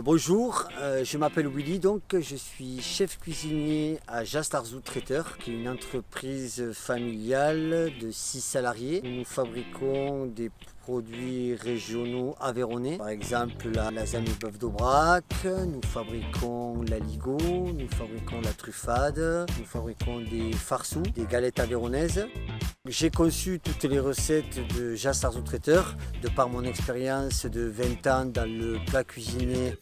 Bonjour, je m'appelle Willy, donc je suis chef cuisinier à Jastarzou Traiteur, qui est une entreprise familiale de 6 salariés. Nous fabriquons des produits régionaux aveyronnais, par exemple la lasagne au bœuf d'Aubrac, nous fabriquons l'aligot, nous fabriquons la truffade, nous fabriquons des farceaux, des galettes aveyronnaises. J'ai conçu toutes les recettes de Jastarzou Traiteur de par mon expérience de 20 ans dans le plat cuisiné.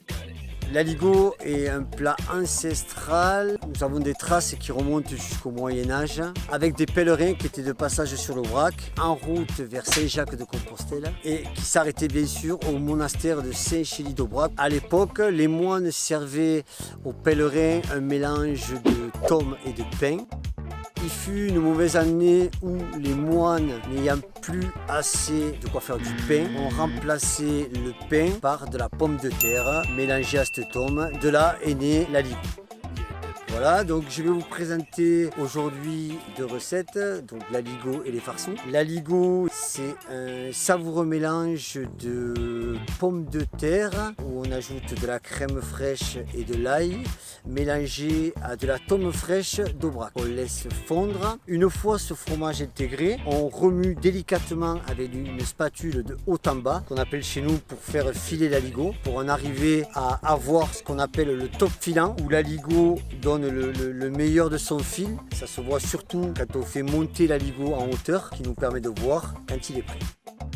L'aligot est un plat ancestral. Nous avons des traces qui remontent jusqu'au Moyen-Âge, avec des pèlerins qui étaient de passage sur l'Aubrac, en route vers Saint-Jacques-de-Compostelle, et qui s'arrêtaient bien sûr au monastère de Saint-Chély d'Aubrac. À l'époque, les moines servaient aux pèlerins un mélange de tomes et de pain. Il fut une mauvaise année où les moines, n'ayant plus assez de quoi faire du pain, ont remplacé le pain par de la pomme de terre mélangée à cette tome. De là est né l'aligot. Voilà, donc je vais vous présenter aujourd'hui deux recettes, donc l'aligot et les farceaux. L'aligot, c'est un savoureux mélange de pommes de terre où on ajoute de la crème fraîche et de l'ail mélangé à de la tome fraîche d'Aubrac. On laisse fondre. Une fois ce fromage intégré, on remue délicatement avec une spatule de haut en bas qu'on appelle chez nous pour faire filer l'aligot, pour en arriver à avoir ce qu'on appelle le top filant où l'aligot donne le meilleur de son fil. Ça se voit surtout quand on fait monter l'aligot en hauteur, qui nous permet de voir quand il est prêt.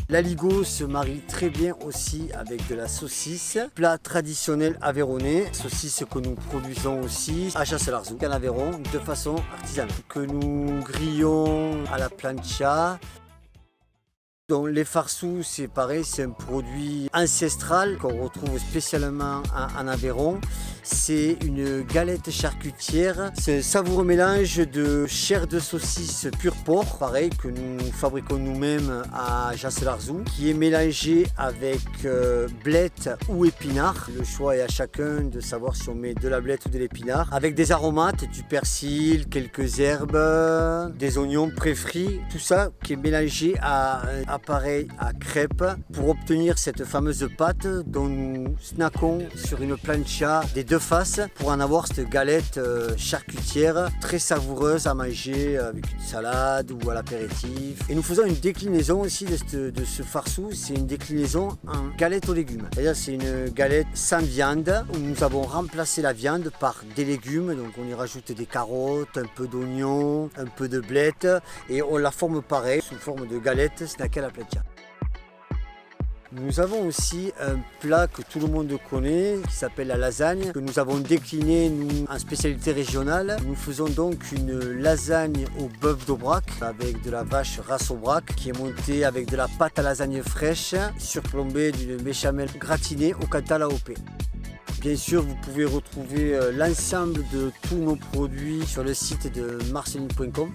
L'aligot se marie très bien aussi avec de la saucisse, plat traditionnel aveyronnais, saucisse que nous produisons aussi à Jastarzou, en Aveyron, de façon artisanale, que nous grillons à la plancha. Donc les farceaux, c'est pareil, c'est un produit ancestral qu'on retrouve spécialement en Aveyron. C'est une galette charcutière, c'est un savoureux mélange de chair de saucisse pur porc, pareil, que nous fabriquons nous-mêmes à Jastarzou, qui est mélangé avec blettes ou épinards. Le choix est à chacun de savoir si on met de la blette ou de l'épinard, avec des aromates, du persil, quelques herbes, des oignons pré-frits, tout ça qui est mélangé à un appareil à crêpes pour obtenir cette fameuse pâte dont nous snackons sur une plancha des deux faces pour en avoir cette galette charcutière très savoureuse à manger avec une salade ou à l'apéritif. Et nous faisons une déclinaison aussi de ce farceau, c'est une déclinaison en galette aux légumes. C'est-à-dire c'est une galette sans viande où nous avons remplacé la viande par des légumes, donc on y rajoute des carottes, un peu d'oignons, un peu de blettes et on la forme pareil sous forme de galette snackée à la plancha. Nous avons aussi un plat que tout le monde connaît qui s'appelle la lasagne, que nous avons décliné nous, en spécialité régionale. Nous faisons donc une lasagne au bœuf d'Aubrac avec de la vache race Aubrac qui est montée avec de la pâte à lasagne fraîche surplombée d'une béchamel gratinée au Cantal AOP. Bien sûr, vous pouvez retrouver l'ensemble de tous nos produits sur le site de marceline.com.